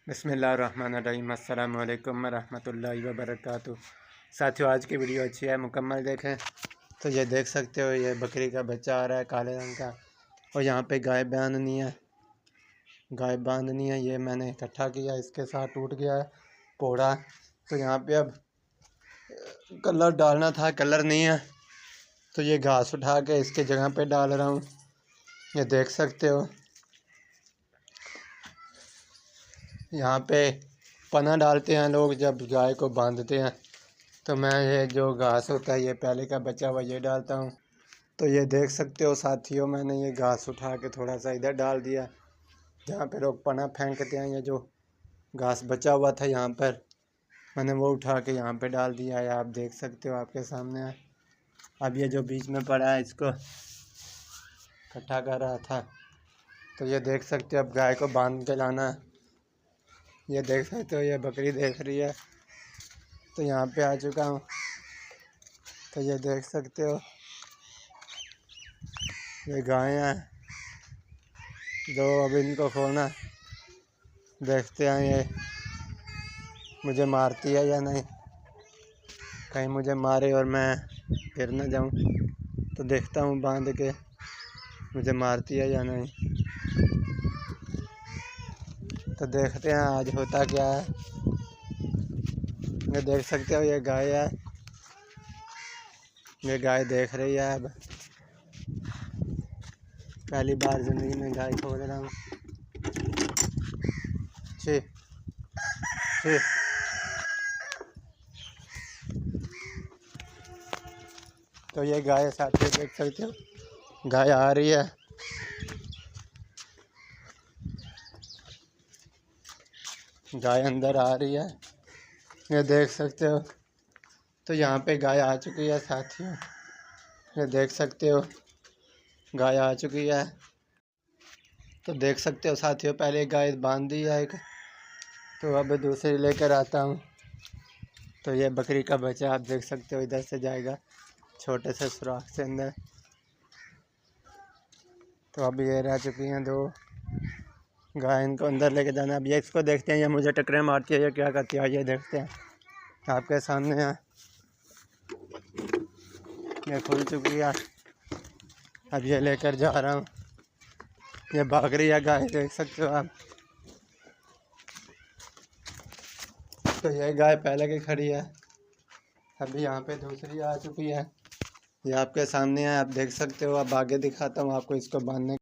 बिस्मिल्लाहिर्रहमानिर्रहीम अस्सलामु अलैकुम रहमतुल्लाहि व बरकातुहू। साथियों, आज की वीडियो अच्छी है, मुकम्मल देखें। तो ये देख सकते हो, ये बकरी का बच्चा आ रहा है काले रंग का, और यहाँ पे गाय बांधनी है। ये मैंने इकट्ठा किया, इसके साथ टूट गया है पोड़ा। तो यहाँ पे अब कलर डालना था, कलर नहीं है, तो ये घास उठा के इसके जगह पे डाल रहा हूँ। ये देख सकते हो, यहाँ पे पना डालते हैं लोग जब गाय को बांधते हैं। तो मैं ये जो घास होता है, ये पहले का बचा हुआ, ये डालता हूँ। तो ये देख सकते हो साथियों, मैंने ये घास उठा के थोड़ा सा इधर डाल दिया, जहाँ पे लोग पना फेंकते हैं। ये जो घास बचा हुआ था यहाँ पर, मैंने वो उठा के यहाँ पे डाल दिया है। आप देख सकते हो, आपके सामने है। अब ये जो बीच में पड़ा है, इसको इकट्ठा कर रहा था। तो ये देख सकते हो, अब गाय को बांध के लाना है। ये देख सकते हो, ये बकरी देख रही है। तो यहाँ पे आ चुका हूँ। तो ये देख सकते हो, ये गाय हैं दो। अब इनको खोलना, देखते हैं ये मुझे मारती है या नहीं। कहीं मुझे मारे और मैं गिर न जाऊँ। तो देखता हूँ बांध के मुझे मारती है या नहीं। तो देखते हैं आज होता क्या है। ये देख सकते हो, ये गाय है। ये गाय देख रही है। अब पहली बार ज़िंदगी में गाय खोल रहा हूँ। छी छी। तो ये गाय साथियों देख सकते हो, गाय आ रही है। गाय अंदर आ रही है, ये देख सकते हो। तो यहाँ पे गाय आ चुकी है साथियों, ये देख सकते हो, गाय आ चुकी है। तो देख सकते हो साथियों, पहले गाय बांध दी है एक, तो अब दूसरी लेकर आता हूँ। तो ये बकरी का बच्चा आप देख सकते हो, इधर से जाएगा छोटे से सुराख से अंदर। तो अब ये रह चुकी हैं दो गाय, इनको अंदर लेके जाना। अब ये इसको देखते हैं, ये मुझे टकरे मारती है, ये क्या करती है, ये देखते हैं। आपके सामने है, ये खुल चुकी है। अब ये लेकर जा रहा हूँ। ये भाग रही है गाय, देख सकते हो आप। तो ये गाय पहले की खड़ी है, अभी यहाँ पे दूसरी आ चुकी है। ये आपके सामने है, आप देख सकते हो। अब आगे दिखाता हूँ आपको इसको बांधने